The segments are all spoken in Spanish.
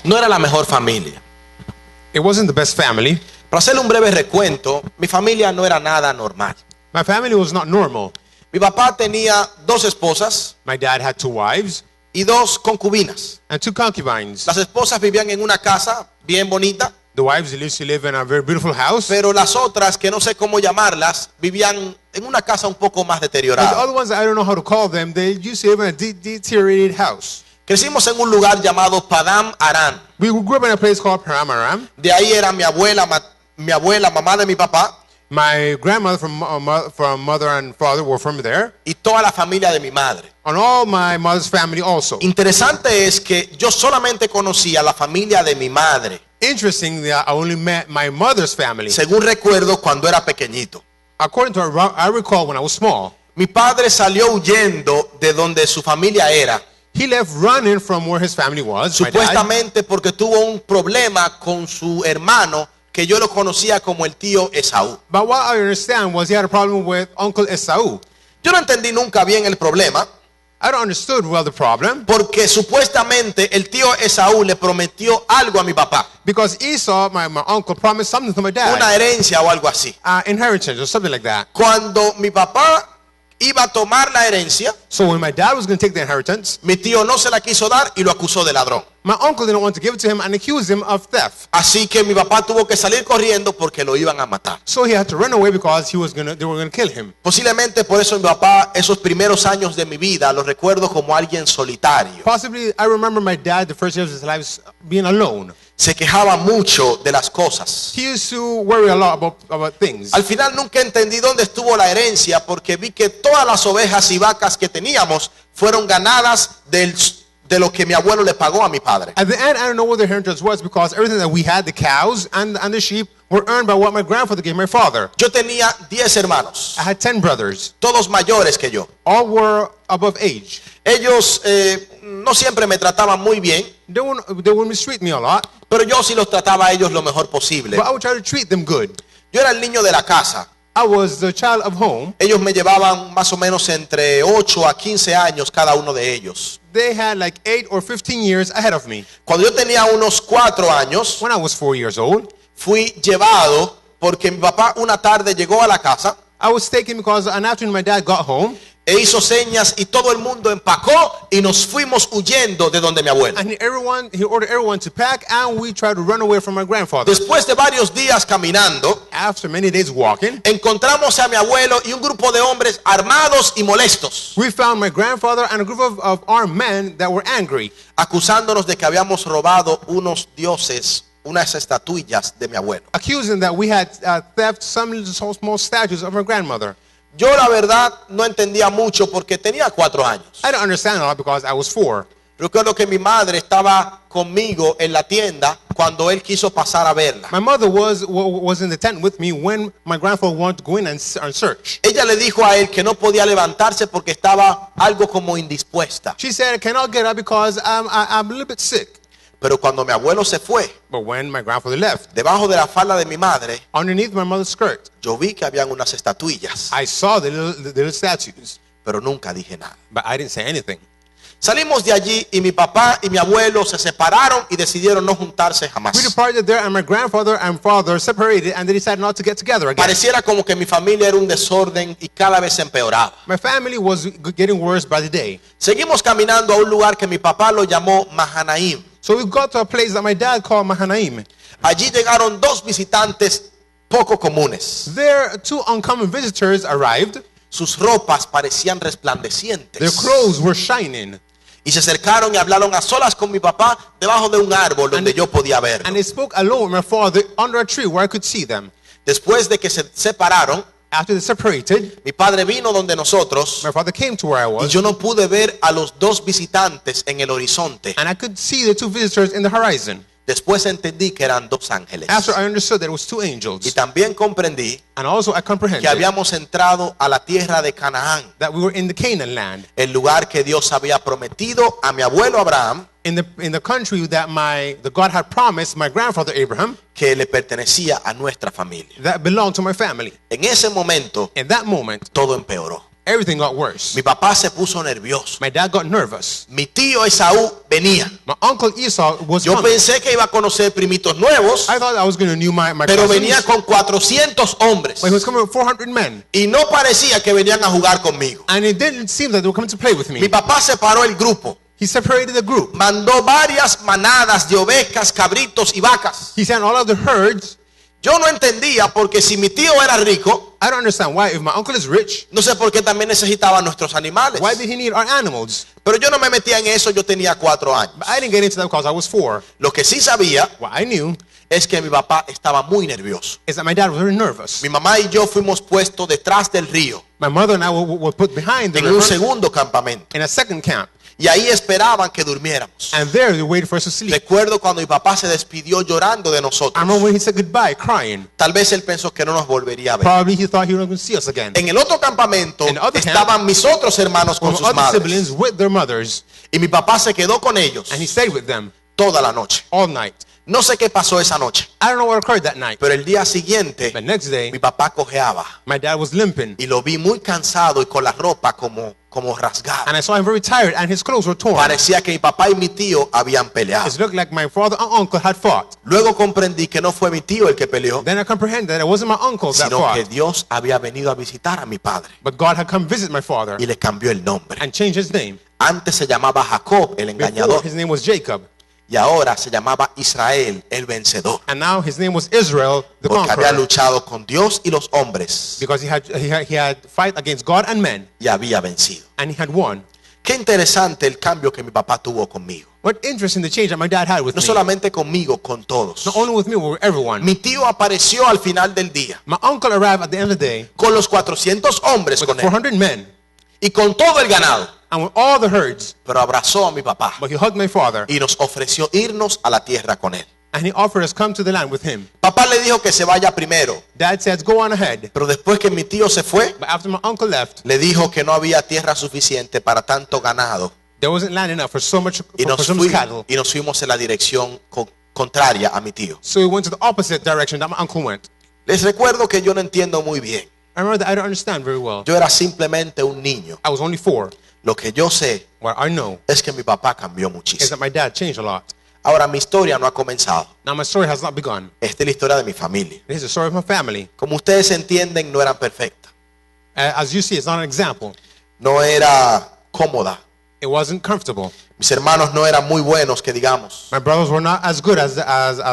No era la mejor familia. It wasn't the best family. Para hacerle un breve recuento, mi familia no era nada normal. My family was not normal. Mi papá tenía 2 esposas My dad had 2 wives y 2 concubinas. and 2 concubines. Las esposas vivían en una casa bien bonita, The wives used to live in a very beautiful house. pero las otras, que no sé cómo llamarlas, vivían en una casa un poco más But the deteriorada. other ones, I don't know how to call them, they used to live in a deteriorated house. Crecimos en un lugar llamado Padam Aram. We grew up in a place called Paramaram. De ahí era mi abuela, mamá de mi papá, My grandmother from mother and father were from there. y toda la familia de mi madre. And all my mother's family also. Interesante es que yo solamente conocía la familia de mi madre, Interestingly, I only met my mother's family. según recuerdo cuando era pequeñito. According to I recall when I was small, Mi padre salió huyendo de donde su familia era, he left running from where his family was. My dad. supuestamente porque tuvo un problema con su hermano, que yo lo conocía como el tío Esaú. But what I understand was he had a problem with Uncle Esau. Yo no entendí nunca bien el problema, I don't understood well the problem porque supuestamente el tío Esaú le prometió algo a mi papá, because Esau, my uncle, promised something to my dad, una herencia o algo así. inheritance or something like that. Cuando mi papá iba a tomar la herencia, So when my dad was going to take the inheritance, mi tío no se la quiso dar y lo acusó de ladrón. my uncle didn't want to give it to him and accused him of theft. Así que mi papá tuvo que salir corriendo porque lo iban a matar. So he had to run away because they were going to kill him. Posiblemente por eso mi papá, esos primeros años de mi vida, los recuerdo como alguien solitario. Possibly, I remember my dad the first years of his life being alone. Se quejaba mucho de las cosas. He used to worry a lot about things. Al final nunca entendí dónde estuvo la herencia, porque vi que todas las ovejas y vacas que teníamos fueron ganadas de lo que mi abuelo le pagó a mi padre. At the end, I don't know what the inheritance was because everything that we had, the cows and the sheep, were earned by what my grandfather gave my father. Yo tenía 10 hermanos, I had 10 brothers. todos mayores que yo. All were above age. Ellos no siempre me trataban muy bien, They would mistreat me a lot, pero yo sí los trataba a ellos lo mejor posible. but I would try to treat them good. Yo era el niño de la casa. I was the child of home. Ellos me llevaban más o menos entre 8 a 15 años cada uno de ellos. They had like 8 or 15 years ahead of me. Cuando yo tenía unos 4 años, When I was 4 years old, fui llevado porque mi papá una tarde llegó a la casa I was taken because an afternoon my dad got home e hizo señas y todo el mundo empacó y nos fuimos huyendo de donde mi abuelo. and he ordered everyone to pack and we tried to run away from my grandfather. Después de varios días caminando, After many days walking, encontramos a mi abuelo y un grupo de hombres armados y molestos, we found my grandfather and a group of armed men that were angry, acusándonos de que habíamos robado unos dioses, unas estatuillas de mi abuelo. accusing that we had theft some small statues of my grandmother. Yo la verdad no entendía mucho porque tenía 4 años. I don't understand a lot because I was 4. Recuerdo que mi madre estaba conmigo en la tienda cuando él quiso pasar a verla. My mother was in the tent with me when my grandfather wanted to go in and search. Ella le dijo a él que no podía levantarse porque estaba algo como indispuesta. She said, I cannot get up because I'm a little bit sick. Pero cuando mi abuelo se fue, But when my grandfather left, debajo de la falda de mi madre, underneath my mother's skirt, yo vi que habían unas estatuillas, I saw the little statues, pero nunca dije nada. but I didn't say anything. Salimos de allí y mi papá y mi abuelo se separaron y decidieron no juntarse We jamás. departed there and my grandfather and father separated and they decided not to get together again. Pareciera como que mi familia era un desorden y cada vez empeoraba. My family was getting worse by the day. Seguimos caminando a un lugar que mi papá lo llamó Mahanaim. So we got to a place that my dad called Mahanaim. Allí llegaron 2 visitantes poco comunes. There, 2 uncommon visitors arrived. Sus ropas parecían Their resplandecientes. clothes were shining. Y se acercaron y hablaron a solas con mi papá debajo de un árbol donde yo podía verlo. And they spoke alone with my father under a tree where I could see them. Después de que se separaron, After they separated, mi padre vino donde nosotros my father came to where I y was. yo no pude ver a los 2 visitantes en el horizonte. And I could see the 2 visitors in the horizon. Después entendí que eran 2 ángeles. After I understood that it was 2 Y angels. también comprendí And also I que comprehended habíamos entrado a la tierra de Canaán, that we were in the Canaan land. el lugar que Dios había prometido a mi abuelo Abraham, In the country that the God had promised my grandfather Abraham, que le pertenecía a nuestra familia. that belonged to my family. En ese momento In that moment, todo empeoró. Everything got worse. Mi papá se puso nervioso. My dad got nervous. Mi tío Esaú venía. My uncle Esau was Yo coming. pensé que iba a conocer primitos nuevos, I thought I was going to know my pero cousins, venía con 400 hombres. but he was coming with 400 men. Y no parecía que venían a jugar conmigo. And it didn't seem that they were coming to play with Mi me. papá separó el grupo. He separated the group. Mandó varias manadas de ovejas, cabritos y vacas. He sent all of the herds. Yo no entendía porque si mi tío era rico, I don't understand why, if my uncle is rich, no sé por qué también necesitaba nuestros animales. why did he need our animals? Pero yo no me metía en eso, yo tenía 4 años. But I didn't get into that because I was 4. Lo que sí sabía What I knew es que mi papá estaba muy nervioso. is that my dad was very nervous. Mi mamá y yo fuimos puestos detrás del río, My mother and I were put behind the en un river segundo campamento. in a second camp. Y ahí esperaban que durmiéramos. And there they waited for us to sleep. Recuerdo cuando mi papá se despidió llorando de I nosotros. remember when he said goodbye, crying. Tal vez él pensó que no nos volvería a ver. Probably he thought he was going to see us again. En el otro campamento In the other camp, estaban mis otros hermanos con With sus other madres. siblings with their mothers, Y mi papá se quedó con ellos and he stayed with them toda la noche. all night. No sé qué pasó esa noche, I don't know what occurred that night. pero el día siguiente But next day, mi papá cojeaba my dad was limping, y lo vi muy cansado y con la ropa como rasgada. and I saw him very tired, and his clothes were torn. Parecía que mi papá y mi tío habían peleado. It looked like my father and uncle had fought. Luego comprendí que no fue mi tío el que peleó, Then I comprehended that it wasn't my uncle that sino que fought, Dios había venido a visitar a mi padre but God had come visit my father y le cambió el nombre. and changed his name. Antes se llamaba Jacob, el Before, engañador, his name was Jacob, y ahora se llamaba Israel, el vencedor, and now his name was Israel, the porque había conqueror, luchado con Dios y los hombres because he had fight against God and men, y había vencido. and he had won. Qué interesante el cambio que mi papá tuvo conmigo. What interesting the change that my dad had with No me. solamente conmigo, con todos. Not only with me, but with everyone. Mi tío apareció al final del día My uncle arrived at the end of the day con los 400 hombres with con the él 400 men y con todo el ganado, and with all the herds, pero abrazó a mi papá but he hugged my father y nos ofreció irnos a la tierra con él. and he offered us come to the land with him. Papá le dijo que se vaya primero, Dad said, go on ahead. pero después que mi tío se fue, But after my uncle left, le dijo que no había tierra suficiente para tanto ganado there wasn't land enough for so much y for so much cattle. nos fuimos en la dirección contraria a mi tío. So we went to the opposite direction that my uncle went. Les recuerdo que yo no entiendo muy bien. I remember that I don't understand very well. Yo era simplemente un niño. I was only 4. Lo que yo sé What I know es que mi papá cambió is muchísimo. that my dad changed a lot. Ahora mi historia no ha comenzado. Now my story has not begun. Esta es la historia de mi familia. This is the story of my family. Como ustedes entienden, no eran perfectas. As you see, it's not an example. No era cómoda. It wasn't comfortable. Mis hermanos no eran muy buenos, que digamos. My brothers were not as good as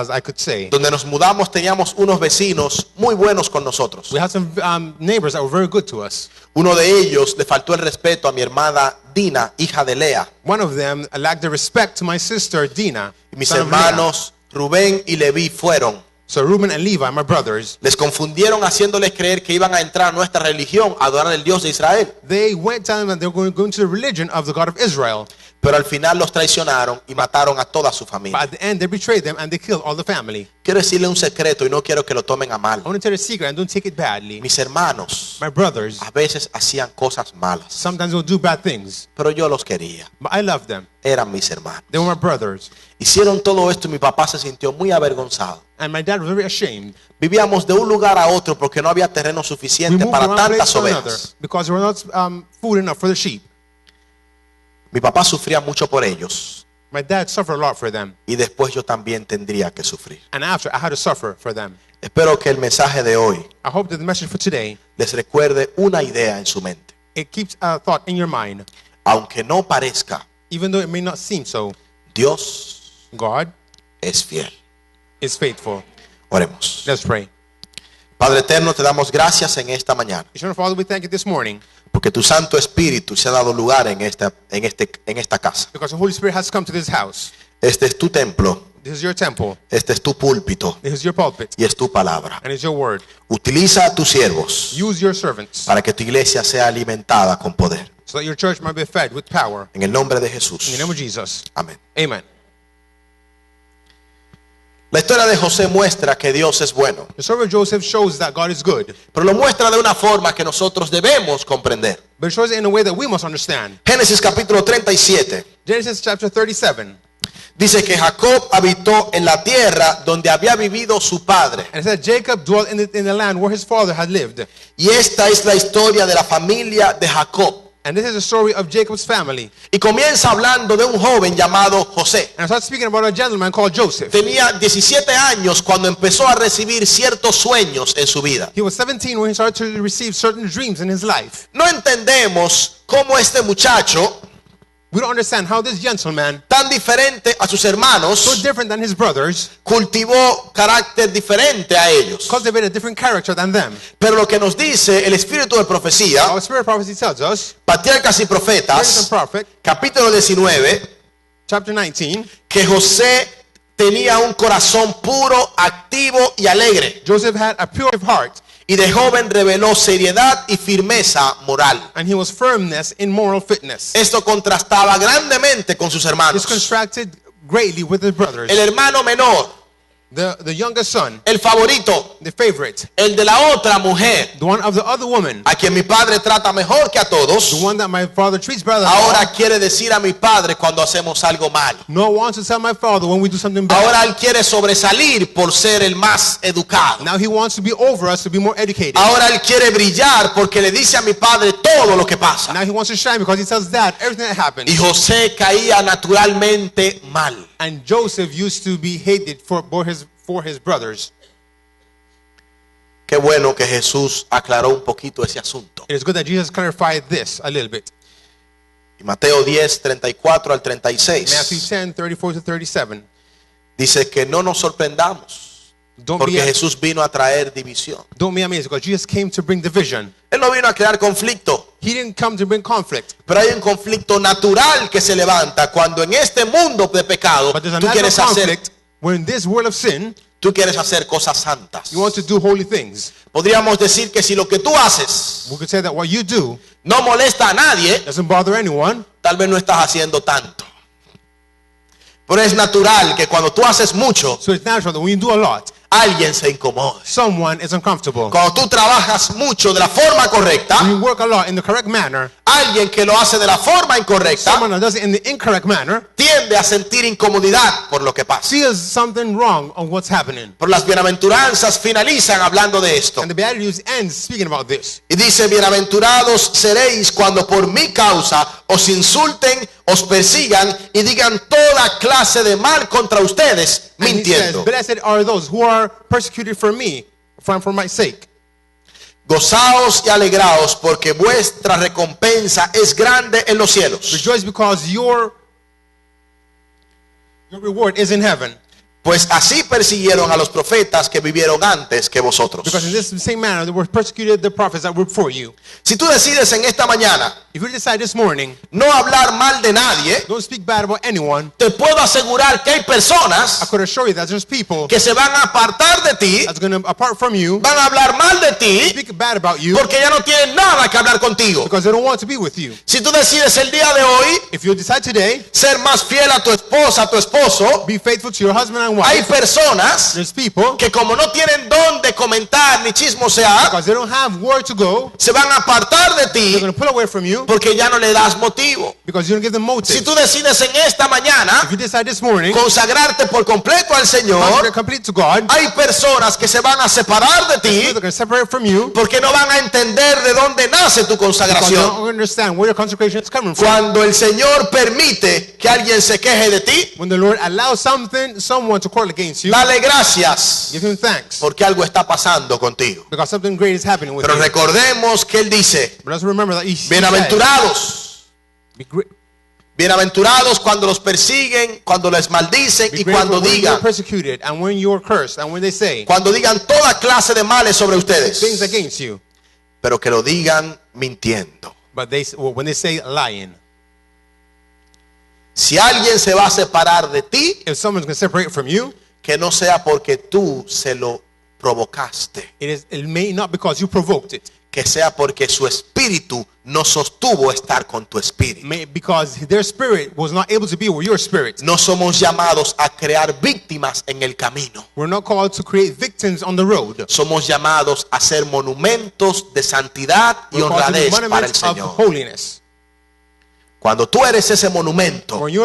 I could say. Donde nos mudamos teníamos unos vecinos muy buenos con nosotros. We had some neighbors that were very good to us. Uno de ellos le faltó el respeto a mi hermana Dina, hija de Lea. One of them lacked the respect to my sister Dina. Y mis son of Leah. hermanos Rubén y Leví fueron. So Reuben and Levi, my brothers, Les confundieron haciéndoles creer que iban a entrar a nuestra religión, a adorar al Dios de Israel. they went telling them they were going to the religion of the God of Israel. Pero al final los traicionaron y mataron a toda su But familia. at the end, they betrayed them and they killed all the family. Quiero decirle un secreto y no quiero que lo tomen a mal. I want to tell you a secret and don't take it badly. Mis hermanos My brothers, a veces hacían cosas malas, sometimes will do bad things, pero yo los quería. but I loved them. Eran mis hermanos. They were my brothers. Hicieron todo esto y mi papá se sintió muy avergonzado. And my dad was very ashamed. Vivíamos de un lugar a otro porque no había terreno We suficiente moved para from one place tantas to another ovejas. because there was not food enough for the sheep. Mi papá sufría mucho por ellos My dad suffered a lot for them. y después yo también tendría que sufrir. And after, I had to suffer for them. Espero que el mensaje de hoy I hope that the message for today, les recuerde una idea en su mente. it keeps a thought in your mind. Aunque no parezca, Even though it may not seem so, Dios God es fiel. is faithful. Oremos. Let's pray. Padre eterno, te damos gracias en esta mañana Eternal Father, we thank you this morning porque tu Santo Espíritu se ha dado lugar en esta casa. because the Holy Spirit has come to this house. Este es tu templo, This is your temple. este es tu púlpito This is your pulpit. y es tu palabra. And it's your word. Utiliza a tus siervos Use your servants para que tu iglesia sea alimentada con poder. so that your church might be fed with power. En el nombre de In Jesús. the name of Jesus. Amén. Amen. La historia de José muestra que Dios es bueno, The story of Joseph shows that God is good, pero lo muestra de una forma que nosotros debemos comprender. but it shows it in a way that we must understand. Génesis capítulo 37. Genesis chapter 37. Dice que Jacob habitó en la tierra donde había vivido su padre. And it said Jacob dwelt in the land where his father had lived. Y esta es la historia de la familia de Jacob. And this is the story of Jacob's family. Y comienza hablando de un joven llamado José. And I start speaking about a gentleman called Joseph. Tenía 17 años cuando empezó a recibir ciertos sueños en su vida. He was 17 when he started to receive certain dreams in his life. No entendemos cómo este muchacho, We don't understand how this gentleman, tan diferente a sus so hermanos, different than his brothers, cultivó carácter diferente a ellos. cultivated a different character than them. Pero lo que nos dice el espíritu de profecía, Our spirit prophecy tells us, Patriarcas y Prophets and Profetas, Prophet, capítulo 19, chapter 19, que José tenía un corazón puro, activo y alegre. Joseph had a pure heart, Y de joven reveló seriedad y firmeza moral. and he was firmness in moral fitness. Esto contrastaba grandemente con sus This hermanos. contrasted greatly with his brothers. El hermano menor, The youngest son, el favorito, the favorite, el de la otra mujer, the one of the other woman, a quien mi padre trata mejor que a todos, the one that my father treats better than ahora quiere decir a mi padre cuando hacemos algo mal. no one wants to tell my father when we do something bad. Ahora él quiere sobresalir por ser el más educado. Now he wants to be over us, to be more educated. Ahora él quiere brillar porque le dice a mi padre todo lo que pasa. Now he wants to shine because he tells dad everything that happened. Y José caía naturalmente mal. And Joseph used to be hated for his brothers. Qué bueno que Jesús aclaró un poquito ese asunto. It is good that Jesus clarified this a little bit. Y Mateo 10, 34 al Matthew 36 10, 34 to 37. dice que no nos sorprendamos porque Jesús vino a traer división. Don't be amazed because Jesus came to bring division. Él no vino a crear conflicto, He didn't come to bring conflict. pero hay un conflicto natural que se levanta cuando en este mundo de pecado But there's a tú natural quieres hacer, conflict when in this world of sin, cosas santas. you want to do holy things. Podríamos decir que si lo que tú haces We could say that what you do no molesta a nadie, doesn't bother anyone. tal vez no estás haciendo tanto. Pero es natural que cuando tú haces mucho, So it's natural that when you do a lot, alguien se incomode. someone is uncomfortable. Cuando tú trabajas mucho de la forma correcta, When you work a lot in the correct manner, alguien que lo hace de la forma incorrecta someone that does it in the incorrect manner tiende a sentir incomodidad por lo que pasa. feels something wrong on what's happening. Pero las bienaventuranzas finalizan hablando de esto. And the Beatitudes ends speaking about this. Y dice, bienaventurados seréis cuando por mi causa os insulten, os persigan y digan toda clase de mal contra ustedes, And he says, mintiendo. blessed are those who are persecuted for me, for my sake. Gozaos y alegraos porque vuestra recompensa es grande en los cielos. Rejoice because your reward is in heaven. Pues así persiguieron a los profetas que vivieron antes que vosotros. Because in this same manner they were persecuted the prophets that were before you. Si tú decides en esta mañana If you decide this morning, no hablar mal de nadie, don't speak bad about anyone, te puedo asegurar que hay I personas could assure you that there's people que se van a apartar de ti, that's going to, apart from you, van a hablar mal de ti, speak bad about you porque ya no tienen nada que hablar contigo. because they don't want to be with you. Si tú decides el día de hoy If you decide today, ser más fiel a tu esposa, a tu esposo, be faithful to your husband and hay wife, personas there's people, que como no tienen don de comentar ni chismosear, because they don't have where to go, se van a apartar de they're ti going to pull away from you porque ya no le das motivo. because you don't give them motive. Si tú decides en esta mañana If you decide this morning, consagrarte por completo al consecrate Señor, complete to God, hay personas que se van a separar de they're ti going to separate from you porque no van a entender de dónde nace tu because they consagración. don't understand where your consecration is coming from. Cuando el Señor permite que alguien se queje de ti, When the Lord allows someone to quarrel against you, dale gracias give him thanks porque algo está pasando contigo. because something great is happening with Pero you. recordemos que Él dice, But let's remember that he said, bienaventurados, be great. bienaventurados cuando los persiguen, cuando les maldicen Be y grateful cuando when you're digan, persecuted and when you're cursed and when they say toda clase de males sobre things ustedes, against you, pero que lo digan mintiendo. but when they say lying. Si alguien se va a separar de ti, If someone's going to separate from you, que no sea porque tú se lo provocaste, it may not because you provoked it, que sea porque su espíritu no sostuvo estar con tu espíritu. because their spirit was not able to be with your spirit. No somos llamados a crear víctimas en el camino. We're not called to create victims on the road. Somos llamados a ser monumentos de santidad y We're called to be honradez para el monuments of Señor. holiness. Cuando tú eres ese monumento, When you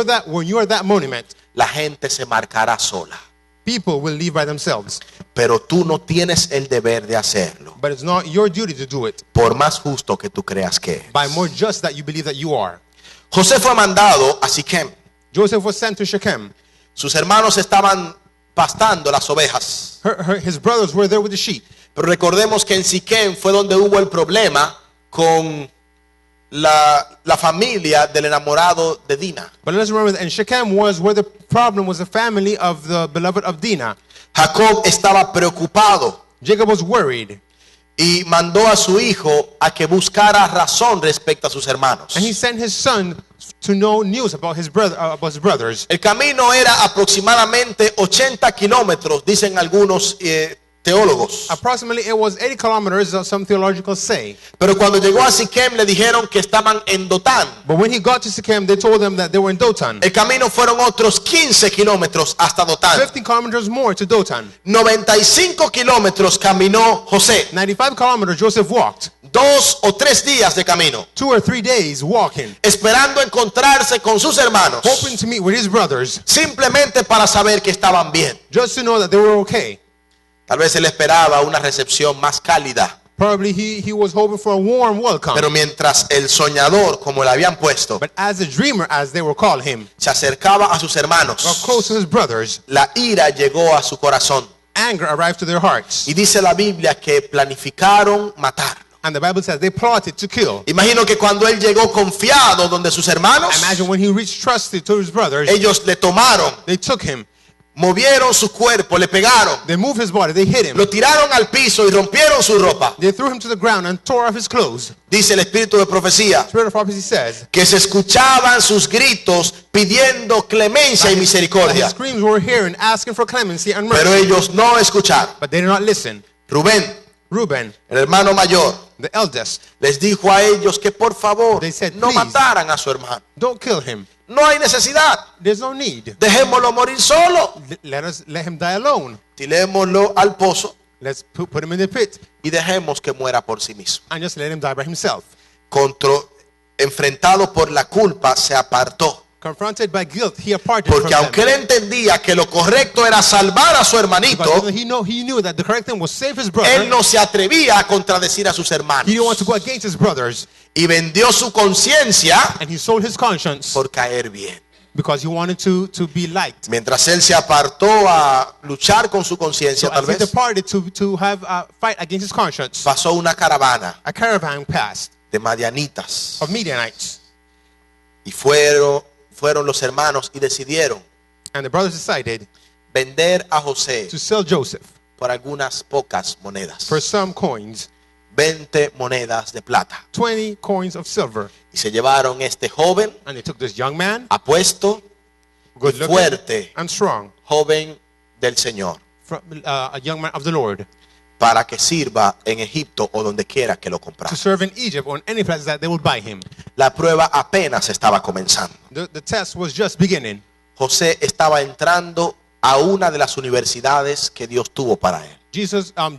are that monument, la gente se marcará sola. People will leave by themselves. Pero tú no tienes el deber de hacerlo, But it's not your duty to do it por más justo que tú creas que es. by more just that you believe that you are. José fue mandado a Siquem. Joseph was sent to Shechem. Sus hermanos estaban pastando las ovejas. His brothers were there with the sheep. Pero recordemos que en Siquem fue donde hubo el problema con la familia del enamorado de Dina. But let's remember that in Shechem was where the problem was the family of the beloved of Dinah. Jacob estaba preocupado Jacob was worried, y mandó a su hijo a que buscara razón respecto a sus hermanos. and he sent his son to know news about his brothers. El camino era aproximadamente 80 kilómetros, dicen algunos teólogos. Approximately it was 80 kilometers, some theological say. Pero cuando llegó a Siquem le dijeron que estaban en Dotán. But when he got to Shechem, they told him that they were in Dothan. El camino fueron otros 15 kilómetros hasta Dotán. 15 kilometers more to Dothan. 95 kilómetros caminó José. 95 kilometers Joseph walked. 2 o 3 días de camino, 2 or 3 days walking, esperando encontrarse con sus hermanos, hoping to meet with his brothers, simplemente para saber que estaban bien. just to know that they were okay. Tal vez él esperaba una recepción más cálida, Probably he was hoping for a warm welcome. pero mientras el soñador, como le habían puesto, But as a dreamer, as they were called him, se acercaba a sus got hermanos, close to his brothers, la ira llegó a su corazón. anger arrived to their hearts. Y dice la Biblia que planificaron matarlo. And the Bible says they plotted to kill. Imagino que cuando él llegó confiado donde sus hermanos, Imagine when he reached trusted to his brothers, ellos le tomaron, they took him, movieron su cuerpo, le pegaron, they moved his body, they hit him, lo tiraron al piso y rompieron su ropa. they threw him to the ground and tore off his clothes. Dice el espíritu de profecía Spirit of prophecy says que se escuchaban sus gritos pidiendo clemencia y that misericordia, his screams were hearing, asking for clemency and pero mercy. ellos no escucharon. But they did not listen. Rubén, Reuben, el hermano mayor, the eldest, les dijo a ellos que por favor They said, no "Please." mataran a su hermano. don't kill him. No hay necesidad. There's no need. Dejémoslo morir solo. Let him die alone. Tirémoslo al pozo Let's put him in the pit y dejemos que muera por sí mismo. and just let him die by himself. Enfrentado por la culpa, se apartó. Confronted by guilt, he aparted Porque from aunque them. él entendía que lo correcto era salvar a su hermanito, Because he knew that the correct thing was save his brother. él no se atrevía a contradecir a sus hermanos. He didn't want to go against his brothers. Y vendió su conciencia And he sold his conscience por caer bien. because he wanted to be liked. Mientras él se apartó a luchar con su conciencia, So tal as he vez, departed to have a fight against his conscience, pasó una caravana a caravan passed de madianitas. of Midianites. Y fueron los hermanos y decidieron And the brothers decided vender a José to sell Joseph por algunas pocas monedas. for some coins, 20 monedas de plata. 20 coins of silver. Y se llevaron este joven And they took this young man, apuesto, good looking fuerte, and strong, joven del Señor, a young man of the Lord, para que sirva en Egipto o donde quiera que lo to comprara. serve in Egypt or in any place that they would buy him. La prueba apenas estaba comenzando. The test was just beginning. José estaba entrando a una de las universidades que Dios tuvo para él.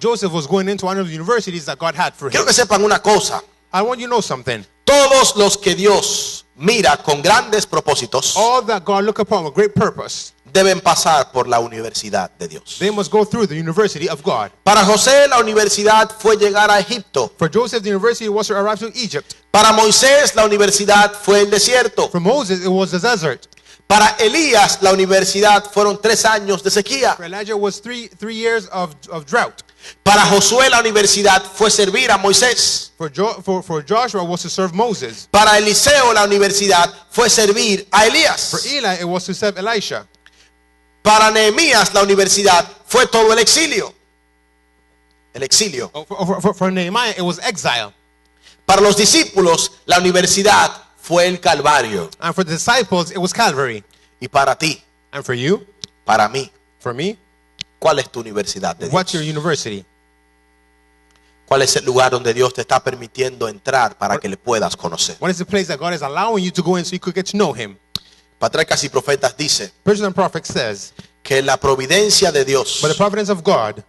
Joseph was going into one of the universities that God had for him. Quiero que sepan una cosa. I want you to know something. Todos los que Dios mira con grandes propósitos All that God look upon with great purpose, deben pasar por la universidad de Dios. they must go through the university of God. Para José la universidad fue llegar a Egipto. For Joseph, the university was to arrive to Egypt. Para Moisés la universidad fue el desierto. For Moses, it was the desert. Para Elías la universidad fueron 3 años de sequía. For Elijah, it was three years of drought. Para Josué la universidad fue servir a Moisés. For Joshua, it was to serve Moses. Para Eliseo la universidad fue servir a For Elías. Eli, it was to serve Elisha. Para Nehemías la universidad fue todo el exilio. El exilio. For Nehemiah, it was exile. Para los discípulos la universidad fue el Calvario. And for the disciples, it was Calvary. Y para ti, And for you, para mí, for me, ¿cuál es tu universidad de what's your Dios? university? ¿Cuál es el lugar donde Dios te está permitiendo entrar para que le puedas conocer? What is the place that God is allowing you to go in so you could get to know Him? Patriarcas y Profetas dice Preacher and Prophet says, que la providencia de Dios, but the providence of God,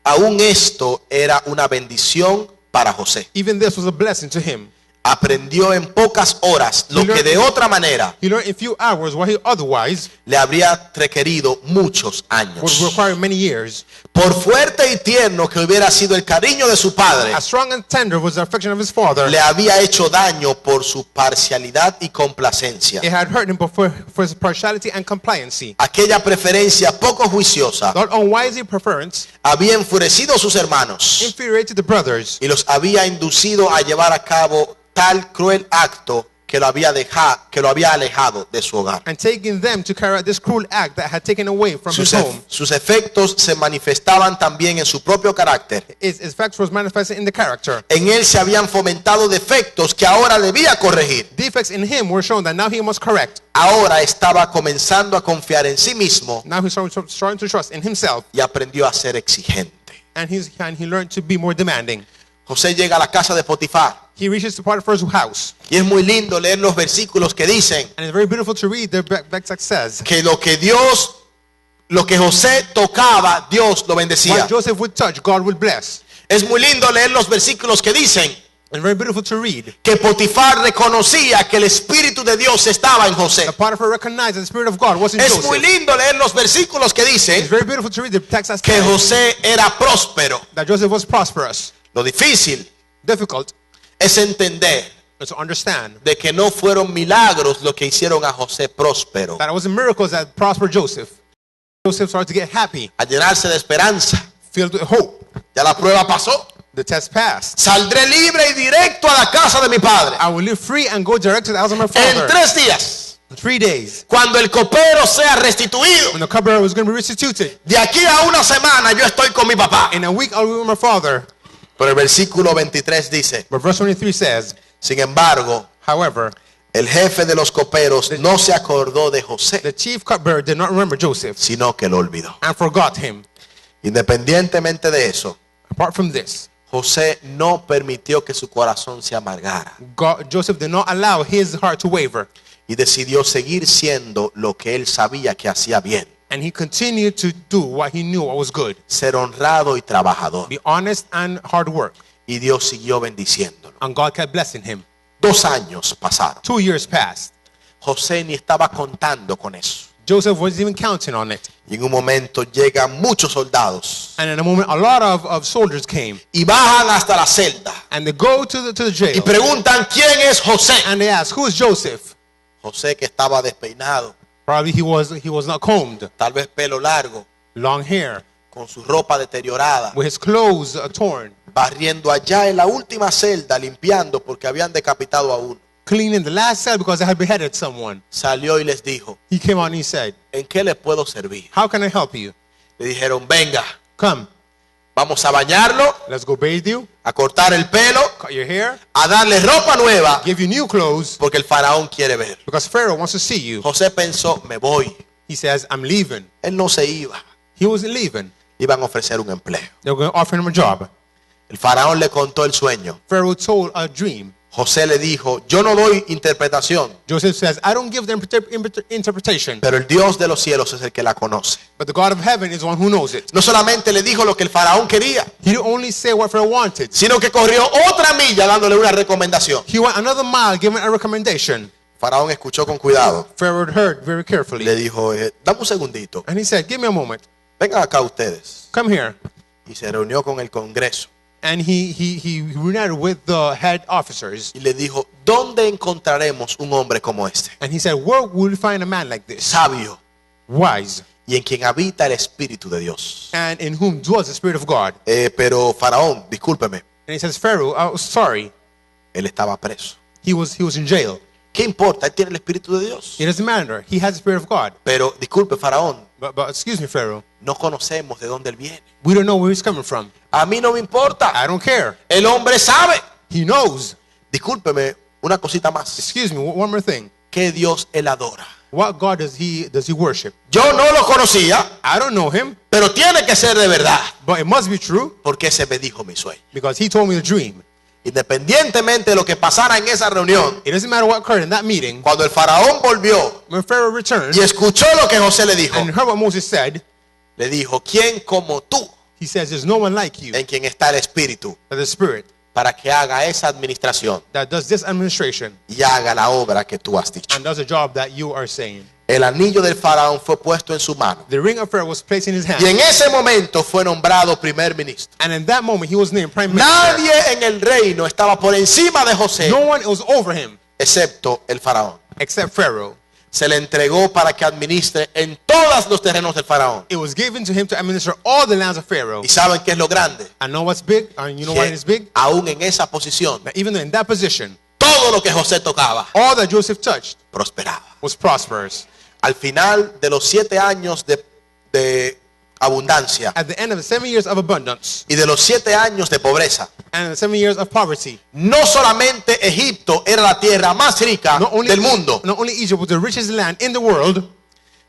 aún esto era una bendición para José. even this was a blessing to him. aprendió en pocas horas lo que de otra manera He learned in few hours what he otherwise le habría requerido muchos would años. require many years. Por fuerte y tierno que hubiera sido el cariño de su padre, As strong and tender was the affection of his father, le había hecho daño por su parcialidad y complacencia. it had hurt him for his partiality and compliancy. Aquella preferencia poco juiciosa That unwisely preference había enfurecido a sus hermanos infuriated the brothers y los había inducido a llevar a cabo tal cruel acto que lo había alejado de su hogar. and taking them to carry out this cruel act that had taken away from his home. Sus efectos se manifestaban también en su propio carácter. His effects was manifested in the character. En él se habían fomentado defectos que ahora debía corregir. Defects in him were shown that now he must correct. Ahora estaba comenzando a confiar en sí mismo Now he's starting to trust in himself, y aprendió a ser exigente. and he learned to be more demanding. José llega a la casa de Potifar He reaches to Potiphar's house, y es muy lindo leer los versículos que dicen and it's very beautiful to read. The text says, que lo que José tocaba, Dios lo bendecía. what Joseph would touch, God would bless. Es muy lindo leer los versículos que dicen And very beautiful to read. que Potifar reconocía que el Espíritu de Dios estaba en José. The Potiphar recognized that the Spirit of God was in Es muy Joseph. lindo leer los versículos que It's dicen very beautiful to read the text that que says José era próspero. that Joseph was prosperous. Lo difícil Difficult es entender to understand de que no fueron milagros lo que hicieron a José próspero, that it wasn't miracles that prospered Joseph. Joseph started to get happy, a llenarse de esperanza. filled with hope. Ya la prueba pasó. The test passed. Saldré libre y directo a la casa de mi padre I will live free and go direct to the house of my en father. 3 días. 3 days. Cuando el copero sea restituido, When the cupbearer was going to be restituted. de aquí a una semana yo estoy con mi papá. In a week I'll be with my father. Pero el versículo 23 dice, But verse 23 says, sin embargo, however, el jefe de los coperos no se acordó de José, the chief cupbearer did not remember Joseph sino que lo olvidó. and forgot him. Independientemente de eso, Apart from this, José no permitió que su corazón se amargara Joseph did not allow his heart to waver, y decidió seguir siendo lo que él sabía que hacía bien, and he continued to do what he knew what was good. ser honrado y trabajador. Be honest and hard work. Y Dios siguió bendiciéndolo. And God kept blessing him. 2 años pasaron. 2 years passed. José ni estaba contando con eso. Joseph wasn't even counting on it. Y en un momento llegan muchos soldados And in a moment, a lot of soldiers came. y bajan hasta la celda And they go to the y jail. preguntan quién es José. And they ask, who is Joseph? José, que estaba despeinado, Probably he was not combed. tal vez pelo largo, Long hair. con su ropa deteriorada, With his clothes torn. barriendo allá en la última celda, limpiando porque habían decapitado a uno. Cleaning the last cell because they had beheaded someone. Salió y les dijo, He came out and he said, ¿en qué les puedo servir? how can I help you? Le dijeron, venga, Come, vamos a bañarlo, let's go bathe you, a cortar el pelo, cut your hair, a darle ropa nueva, give you new clothes porque el faraón quiere ver. because Pharaoh wants to see you. José pensó, me voy. He says, I'm leaving. Él no se iba. He wasn't leaving. Le iban a ofrecer un empleo. They were going to offer him a job. El faraón le contó el sueño. Pharaoh told a dream. José le dijo, yo no doy interpretación, Joseph says, I don't give them interpretation, pero el Dios de los cielos es el que la conoce. but the God of heaven is the one who knows it. No solamente le dijo lo que el faraón quería, He didn't only say what Pharaoh wanted. sino que corrió otra milla dándole una recomendación. He went another mile giving a recommendation. El faraón escuchó con cuidado. Pharaoh heard very carefully. Le dijo, dame un segundito, And he said, give me a moment. vengan acá ustedes. Come here. Y se reunió con el Congreso And he reunited with the head officers. y le dijo, ¿dónde encontraremos un hombre como este? And he said, where will we find a man like this? Sabio Wise. y en quien habita el Espíritu de Dios. And in whom dwells the Spirit of God. Pero faraón, discúlpeme, And he says, Pharaoh, sorry. él estaba preso. He was in jail. ¿Qué importa? Él tiene el Espíritu de Dios. It doesn't matter. He has the Spirit of God. Pero disculpe, faraón, But excuse me, Pharaoh. no conocemos de dónde él viene. We don't know where he's coming from. A mí no me importa. I don't care. El hombre sabe. He knows. Discúlpeme, una cosita más. Excuse me, one more thing. ¿Qué Dios él adora? What God does he worship? Yo no lo conocía, I don't know him, pero tiene que ser de verdad, but it must be true porque ese me dijo mi sueño. because he told me the dream. Independientemente de lo que pasara en esa reunión, It doesn't matter what occurred in that meeting. cuando el faraón volvió When Pharaoh returned y escuchó lo que José le dijo, and heard what Moses said, le dijo, ¿quién como tú, he says, there's no one like you, en quien está el Espíritu, but the Spirit, para que haga esa administración that does this administration y haga la obra que tú has dicho. and does a job that you are saying. El anillo del faraón fue puesto en su mano. The ring of Pharaoh was placed in his hand. Y en ese momento fue nombrado primer ministro. And in that moment, he was named prime minister. Nadie en el reino estaba por encima de José, No one was over him excepto el faraón. except Pharaoh. Se le entregó para que administre en todos los terrenos del faraón. It was given to him to administer all the lands of Pharaoh. ¿Y saben qué es lo grande? And know what's big? And you know why Que it's big? aún en esa posición, That even in that position, todo lo que José tocaba all that Joseph touched prosperaba. was prosperous. Al final de los 7 años de abundancia At the end of the 7 years of abundance y de los 7 años de pobreza, and the 7 years of poverty, no solamente Egipto era la tierra más rica del mundo, not only Egypt was the richest land in the world,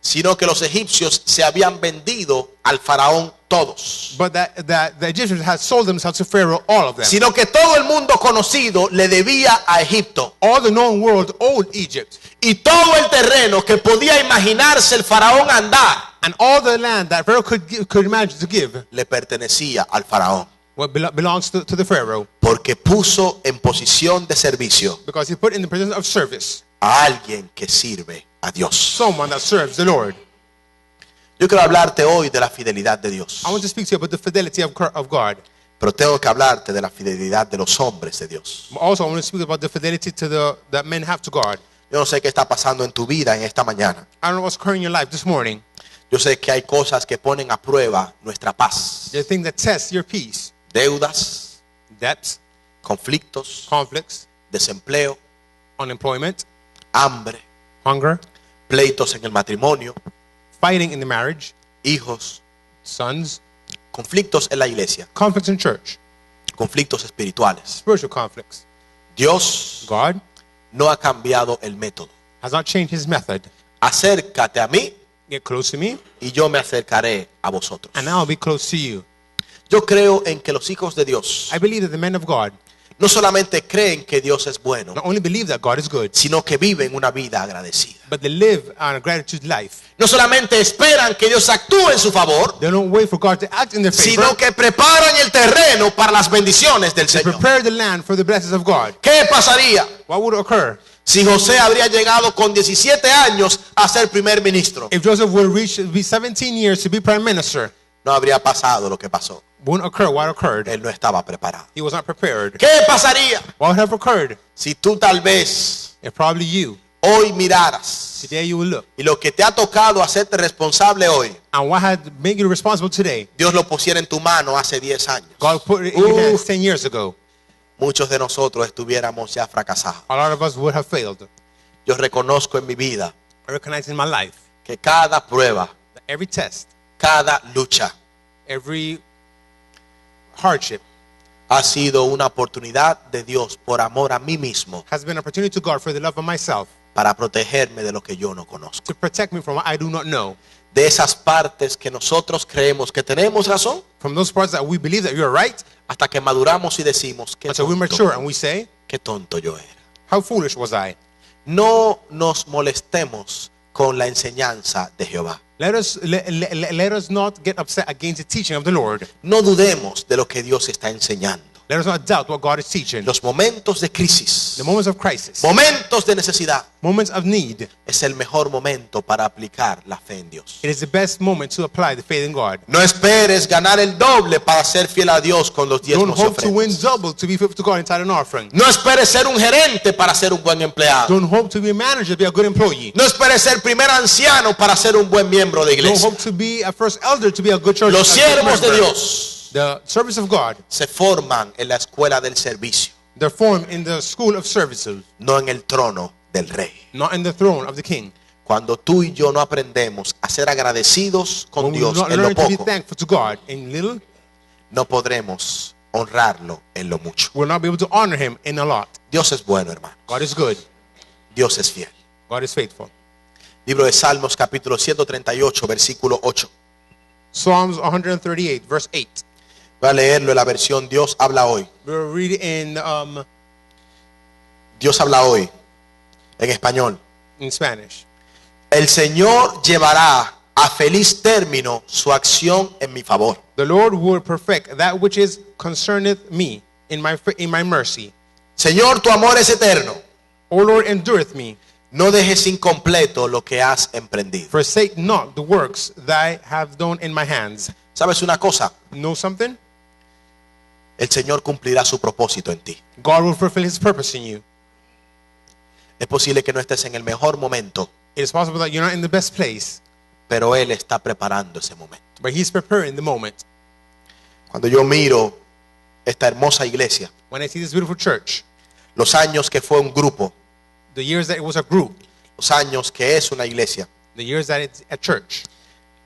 sino que los egipcios se habían vendido al faraón todos. but that the Egyptians had sold themselves to Pharaoh, all of them. Sino que todo el mundo conocido le debía a Egipto. All the known world owed Egypt. Y todo el terreno que podía imaginarse el faraón andar And all the land that Pharaoh could imagine to give le pertenecía al faraón. belongs to the Pharaoh, Porque puso en posición de servicio because he put in the position of service a alguien que sirve a Dios. someone that serves the Lord. Yo quiero hablarte hoy de la fidelidad de Dios. I want to speak to you about the fidelity of God. Pero tengo que hablarte de la fidelidad de los hombres de Dios. Also, I want to speak about the fidelity that men have to God. Yo no sé qué está pasando en tu vida en esta mañana. I don't know what's occurring in your life this morning. Yo sé que hay cosas que ponen a prueba nuestra paz. The thing that tests your peace, Deudas, debts, conflictos, conflicts, desempleo, unemployment, hambre, hunger, pleitos en el matrimonio, fighting in the marriage, hijos, sons, conflictos en la iglesia, conflicts in church, conflictos espirituales. spiritual conflicts. Dios God no ha cambiado el método. has not changed his method. Acércate a mí Get close to me, y yo me acercaré a vosotros. and I'll be close to you. Yo creo en que los hijos de Dios I believe that the men of God no solamente creen que Dios es bueno, not only believe that God is good, sino que viven una vida agradecida. but they live on a gratitude life. No solamente esperan que Dios actúe en su favor, They don't wait for God to act in their favor. sino que preparan el terreno para las bendiciones del They Señor. prepare the land for the blessings of God. ¿Qué pasaría What would occur si José habría llegado con 17 años a ser primer ministro? if Joseph would be 17 years to be prime minister? No habría pasado lo que pasó. Wouldn't occur what occurred. Él no estaba preparado. He was not prepared. ¿Qué pasaría What would have occurred si tú tal vez if probably you, hoy miraras today you will look, y lo que te ha tocado hacerte responsable hoy, and what had made you responsible today, Dios lo pusiera en tu mano hace 10 años? God put it in your hands 10 years ago? Muchos de nosotros estuviéramos ya fracasados. A lot of us would have failed. Yo reconozco en mi vida I recognize in my life que cada prueba, that every test, cada lucha every hardship ha sido una oportunidad de Dios por amor a mí mismo has been an opportunity to God for the love of myself, para protegerme de lo que yo no conozco. to protect me from what I do not know, De esas partes que nosotros creemos que tenemos razón, from those parts that we believe that you're right, hasta que maduramos y decimos, until we mature and we say, qué tonto yo era. how foolish was I? No nos molestemos con la enseñanza de Jehová. Let us not get upset against the teaching of the Lord. No dudemos de lo que Dios está enseñando. Let us not doubt what God is teaching. Los momentos de crisis, The moments of crisis, momentos de necesidad, moments of need, es el mejor momento para aplicar la fe en Dios. it is the best moment to apply the faith in God. No esperes ganar el doble para ser fiel a Dios con los Don't diezmos y hope to win ofrendas. double to be faithful to God inside an offering. No esperes ser un gerente para ser un buen empleado. Don't hope to be a manager to be a good employee. No esperes ser primer anciano para ser un buen miembro de Don't iglesia. hope to be a first elder to be a good church. Los a good siervos de member. Dios The service of God, se forman en la escuela del servicio, they're formed in the school of services, no en el trono del rey. not in the throne of the king. Cuando tú y yo no aprendemos a ser agradecidos con When we Dios not en lo learn to be poco, thankful to God in little, no podremos honrarlo en lo mucho. we'll not be able to honor him in a lot. Dios es bueno, hermano. God is good. Dios es fiel. God is faithful. Libro de Salmos, capítulo 138, versículo 8. Psalms 138, verse 8. Voy a leerlo en la versión Dios habla hoy. We'll read it Dios habla hoy, en español. in Spanish. El Señor llevará a feliz término su acción en mi favor. The Lord will perfect that which is concerneth me. in my mercy. Señor, tu amor es eterno. O Lord, endureth me. No dejes incompleto lo que has emprendido. Forsake not the works that I have done in my hands. ¿Sabes una cosa? Know something? El Señor cumplirá su propósito en ti. God will fulfill his purpose in you. Es posible que no estés en el mejor momento, It is possible that you're not in the best place, pero Él está preparando ese momento. but he's preparing the moment. Cuando yo miro esta hermosa iglesia, When I see this beautiful church, los años que fue un grupo, the years that it was a group, los años que es una iglesia, the years that it's a church,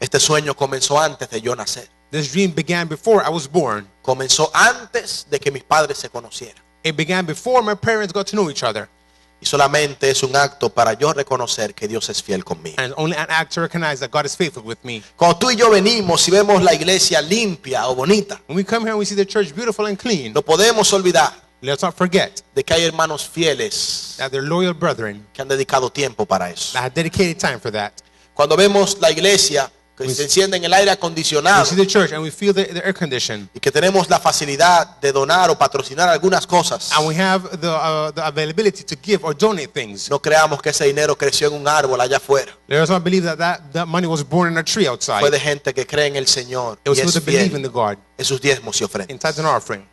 este sueño comenzó antes de yo nacer. this dream began before I was born. Comenzó antes de que mis padres se conocieran. It began before my parents got to know each other. Y solamente es un acto para yo reconocer que Dios es fiel conmigo. And it's only an act to recognize that God is faithful with me. Cuando tú y yo venimos y vemos la iglesia limpia o bonita, When we come here and we see the church beautiful and clean, no podemos olvidar let's not forget de que hay hermanos fieles that they're loyal brethren que han dedicado tiempo para eso. that have dedicated time for that. Cuando vemos la iglesia que se enciende en el aire We acondicionado see the church and we feel the air condition, y que tenemos la facilidad de donar o patrocinar algunas cosas, and we have the availability to give or donate things. no creamos que ese dinero creció en un árbol allá afuera. Let us not believe that money was born in a tree outside. Fue de gente que cree en el Señor It was y people es that believe in fiel the God en sus diezmos y in ofrendas. tithes and offering.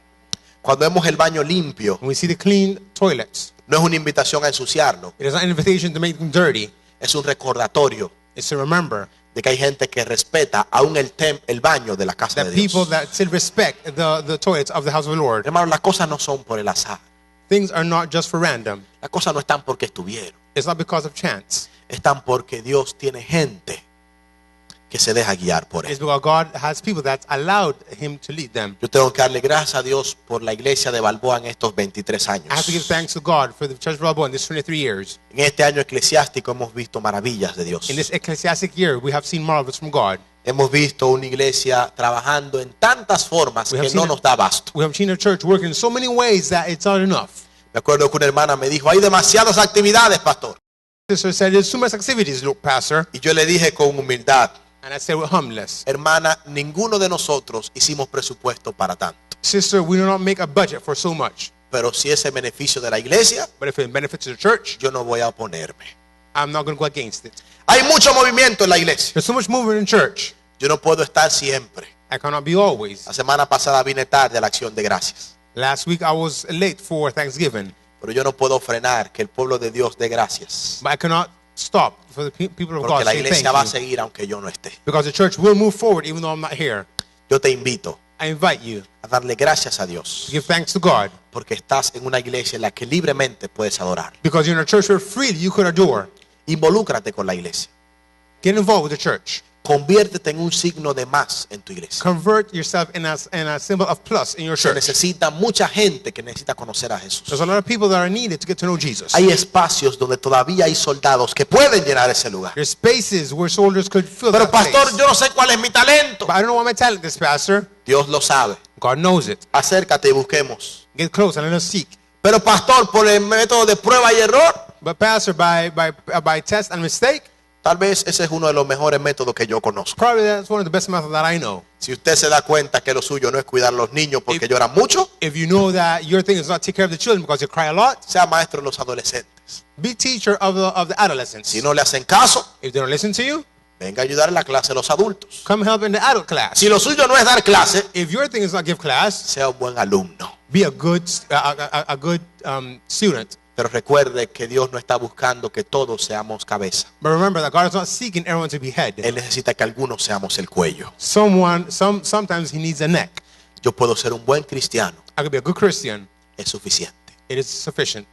Cuando vemos el baño limpio, When we see the clean toilets, no es una invitación a ensuciarlo, it is not an invitation to make them dirty. es un recordatorio It's to remember de que hay gente que respeta aún el baño de la casa that de people Dios. that still respect the toilets of the house of the Lord. Hermanos, las cosas no son por el azar. Things are not just for random. Las cosas no están porque estuvieron. It's not because of chance. Están porque Dios tiene gente que se deja guiar por It's él. because God has people that allowed him to lead them. Yo tengo que darle gracias a Dios por la iglesia de Balboa en estos 23 I have to give años. thanks to God for the Church of Balboa in these 23 years. En este año eclesiástico hemos visto maravillas de Dios. In this ecclesiastic year, we have seen marvels from God. Hemos visto una iglesia trabajando en tantas formas We have que no seen nos da abasto. We have seen a church working in so many ways that it's not enough. Me acuerdo que una hermana me dijo, hay demasiadas actividades, pastor. Sister said, there's too much activities, look, Pastor. Y yo le dije con humildad, And I said, we're humbless. hermana, ninguno de nosotros hicimos presupuesto para tanto. Sister, we do not make a budget for so much. Pero si ese beneficio de la iglesia, But if it benefits the church, yo no voy a oponerme. I'm not going to go against it. Hay mucho movimiento en la iglesia. There's so much movement in church. Yo no puedo estar siempre. I cannot be always. La semana pasada vine tarde a la acción de gracias. Last week, I was late for Thanksgiving. Pero yo no puedo frenar que el pueblo de Dios dé gracias. But I cannot stop for the people of Porque God la saying iglesia va a thank you. seguir aunque yo no esté. Because the church will move forward even though I'm not here. Yo te invito I invite you a darle gracias a Dios. to give thanks to God. Porque estás en una iglesia en la que libremente puedes adorar. Because you're in a church where freely you could adore. Involúcrate con la iglesia. Get involved with the church. Conviértete en un signo de más en tu iglesia. Convert yourself in a symbol of plus in your Se church. necesita mucha gente que necesita conocer a Jesús. There's a lot of people that are needed to get to know Jesus. Hay espacios donde todavía hay soldados que pueden llenar ese lugar. There's spaces where soldiers could fill Pero that pastor, place. yo no sé cuál es mi talento. But I don't know what my talent is, Pastor. Dios lo sabe. God knows it. Acércate y busquemos. Get close and let us seek. Pero pastor, por el método de prueba y error, But Pastor, by test and mistake, tal vez ese es uno de los mejores métodos que yo conozco. probably that's one of the best methods that I know. Si usted se da cuenta que lo suyo no es cuidar a los niños porque lloran mucho, If you know that your thing is not take care of the children because you cry a lot, sea maestro de los adolescentes. be teacher of the adolescents. Si no le hacen caso, If they don't listen to you, venga a ayudar en la clase de los adultos. come help in the adult class. Si lo suyo no es dar clase, If your thing is not give class, sea un buen alumno. be a good student. Pero recuerde que Dios no está buscando que todos seamos cabeza. But remember that God is not seeking everyone to be head. Él necesita que algunos seamos el cuello. Sometimes he needs a neck. Yo puedo ser un buen cristiano, I could be a good Christian. es suficiente. It is sufficient.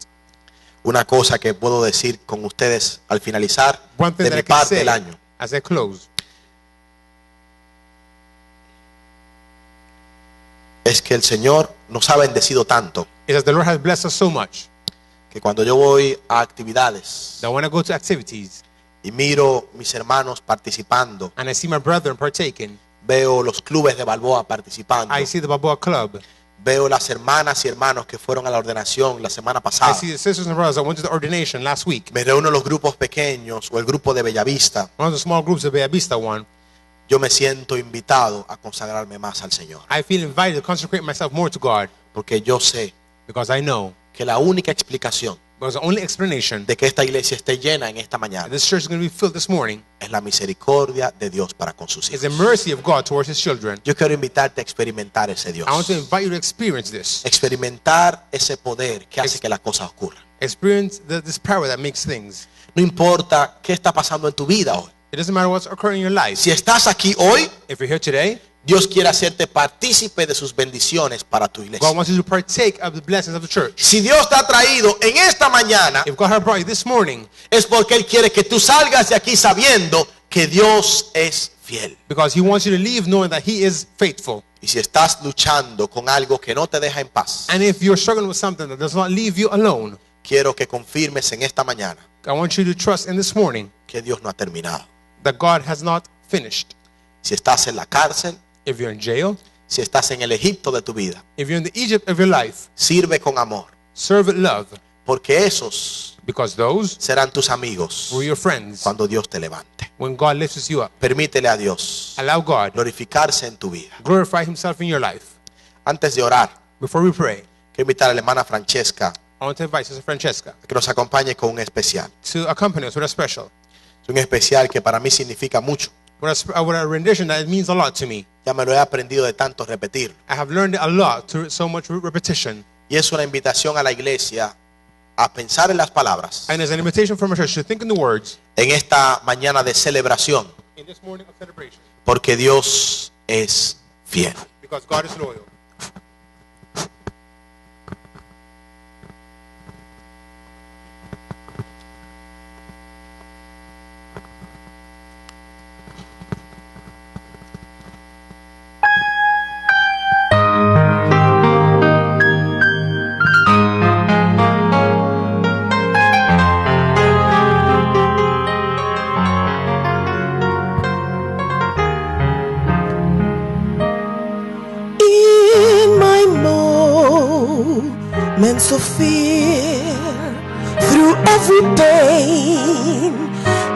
Una cosa que puedo decir con ustedes al finalizar One thing de that mi I can parte say del año. as I close Es que el Señor nos ha bendecido tanto is that the Lord has blessed us so much que cuando yo voy a actividades that when I go to activities y miro mis hermanos participando, and I see my brethren partaking, veo los clubes de Balboa participando, I see the Balboa Club, veo las hermanas y hermanos que fueron a la ordenación la semana I pasada, see the sisters and brothers that went to the ordination last week. me reúno en los grupos pequeños o el grupo de Bellavista, One of the small groups of Bellavista one. yo me siento invitado a consagrarme más al Señor. I feel invited to consecrate myself more to God Porque yo sé Because I know, que la única explicación because the only explanation de que esta iglesia esté llena en esta that mañana this church is going to be filled this morning es la misericordia de Dios para con sus is the hijos. mercy of God towards His children. Yo quiero invitarte a experimentar ese Dios. I want to invite you to experience this. Experimentar ese poder que hace que las cosas ocurran. Experience this power that makes things. No importa qué está pasando en tu vida hoy. It doesn't matter what's occurring in your life. Si estás aquí hoy, If you're here today, Dios quiere hacerte partícipe de sus bendiciones para tu iglesia. God wants you to partake of the blessings of the church. Si Dios te ha traído en esta mañana, If God has brought you this morning, es porque Él quiere que tú salgas de aquí sabiendo que Dios es fiel. because He wants you to leave knowing that He is faithful. Y si estás luchando con algo que no te deja en paz, And if you're struggling with something that does not leave you alone, quiero que confirmes en esta mañana I want you to trust in this morning que Dios no ha terminado. that God has not finished. Si estás en la cárcel, If you're in jail, si estás en el Egipto de tu vida, if you're in the Egypt of your life, sirve con amor, serve with love, porque esos because those serán tus amigos were your friends cuando Dios te levante. when God lifts you up. Permítele a Dios Allow God glorificarse en tu vida. glorify Himself in your life. Antes de orar, Before we pray, quiero invitar a la hermana Francesca I want to invite Sister Francesca a que nos acompañe con un especial. to accompany us with a special, Es un especial que para mí significa mucho. with a rendition that it means a lot to me. Ya me lo he aprendido de tanto repetir. I have learned it a lot through so much repetition. Y es una invitación a la iglesia a pensar en las palabras And as an invitation from a church to think in the words en esta mañana de celebración, in this morning of celebration, porque Dios es fiel. because God is loyal. In my moments of fear, through every pain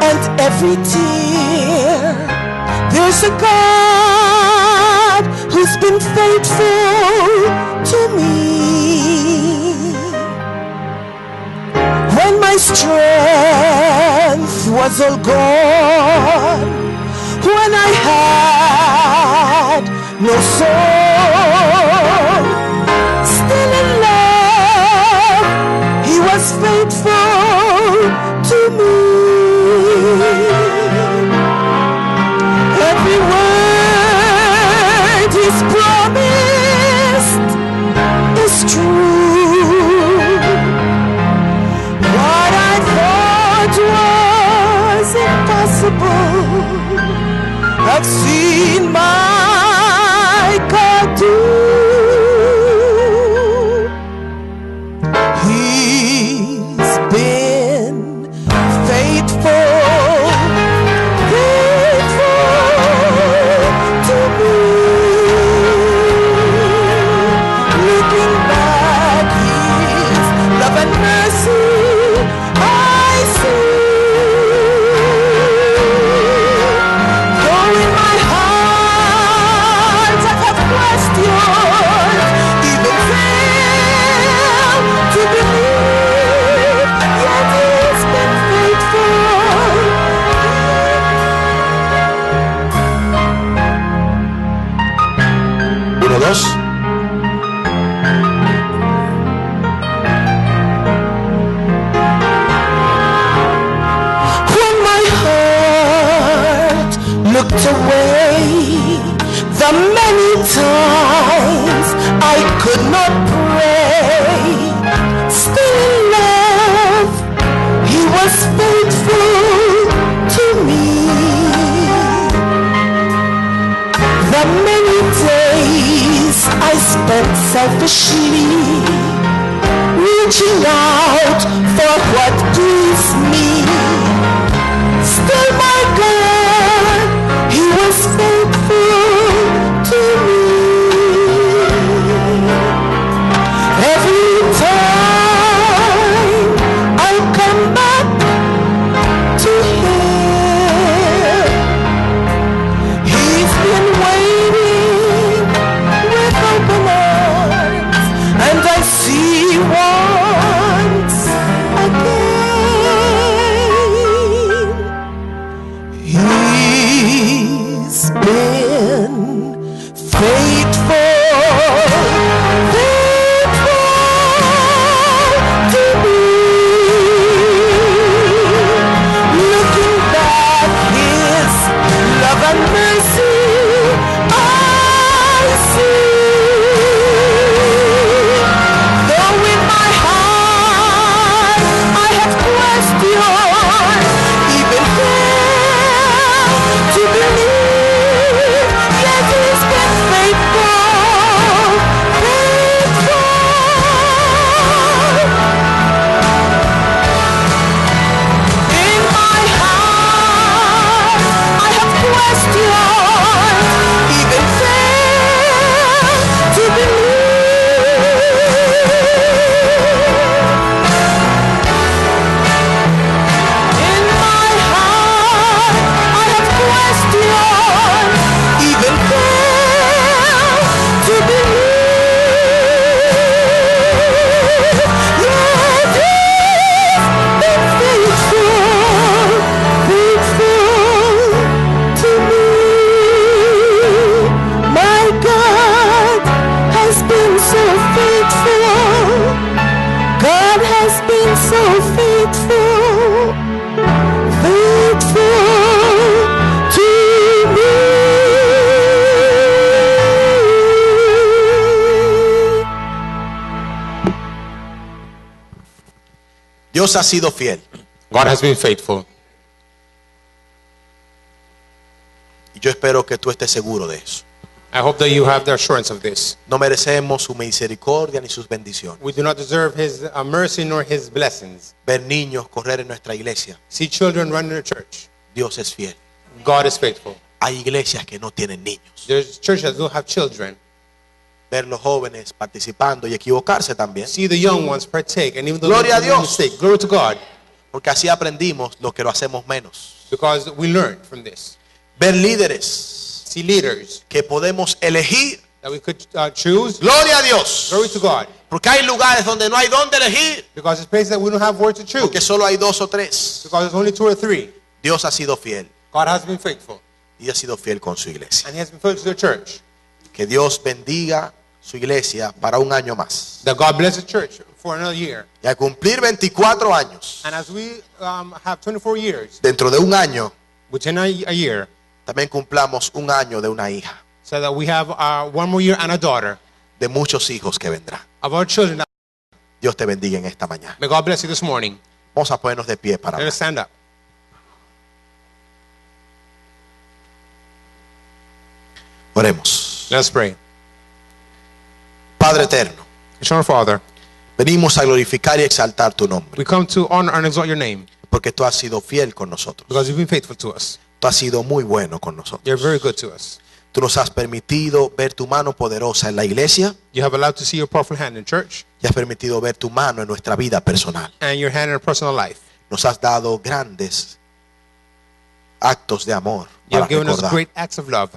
and every tear, there's a God who's been faithful to me. When my strength was all gone, when I had no soul, still in love, He was faithful to me. Every word He's promised is true. What I thought was impossible, I've seen my God do. He's been faithful, faithful to me. Looking back, His love and mercy I see. Though in my heart I have questioned, even failed to believe, yet He's been faithful. Uno, dos. When my heart looked away, the many times I could not pray, still in love, He was faithful to me. The many days I spent selfishly reaching out for what pleased me, still my God, He was faithful to me. Every time I come back to Him, He's been waiting with open arms, Dios ha sido fiel. God has been faithful. Y yo espero que tú estés seguro de eso. I hope that you have the assurance of this. No merecemos su misericordia ni sus bendiciones. We do not deserve his mercy nor his blessings. Ver niños correr en nuestra iglesia. See children run in the church. Dios es fiel. God is faithful. Hay iglesias que no tienen niños. There's churches that don't have children. Ver los jóvenes participando y equivocarse también. See the young ones partake, and even though Gloria a they make a Dios. mistake, glory to God, Porque así aprendimos lo que lo hacemos menos. because we learned from this. Ver líderes See leaders que podemos elegir. that we could choose. Gloria a Dios. Glory to God, Porque hay lugares donde no hay dónde elegir. because it's places that we don't have where to choose. Porque solo hay 2 o 3. Because there's only 2 or 3. Dios ha sido fiel. God has been faithful, Y ha sido fiel con su iglesia. and He has been faithful to the church. Que Dios bendiga su iglesia para un año más. That God bless the church for another year. Y al cumplir 24 años, And as we have 24 years, dentro de un año, within a year, también cumplamos un año de una hija. so that we have 1 more year and a daughter De muchos hijos que vendrán. of our children. Dios te bendiga en esta mañana. May God bless you this morning. Vamos a ponernos de pie para Let orar. us stand up. Oremos. Let us pray. Padre eterno, Eternal Father, venimos a glorificar y exaltar tu nombre. we come to honor and exalt your name Porque tú has sido fiel con nosotros. because you've been faithful to us. Tú has sido muy bueno con nosotros. You're very good to us. Tú nos has permitido ver tu mano poderosa en la iglesia You have allowed to see your powerful hand in church y has permitido ver tu mano en nuestra vida personal. and your hand in our personal life. Nos has dado grandes actos de amor You para have given us recordar. great acts of love.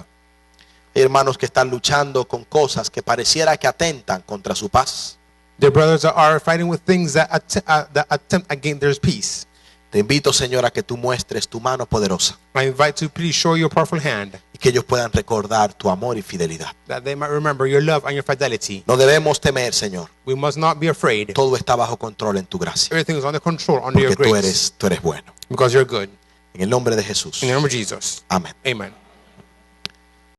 Hay hermanos que están luchando con cosas que pareciera que atentan contra su paz. Dear brothers that are fighting with things that attempt against their peace. Te invito, Señor, a que tú muestres tu mano poderosa I invite you, please show your powerful hand y que ellos puedan recordar tu amor y fidelidad. that they might remember your love and your fidelity. No debemos temer, Señor. We must not be afraid. Todo está bajo control en tu gracia. Everything is under control, under your Porque grace. tú eres bueno. Because you're good. En el nombre de Jesús. In the name of Jesus. Amén. Amen.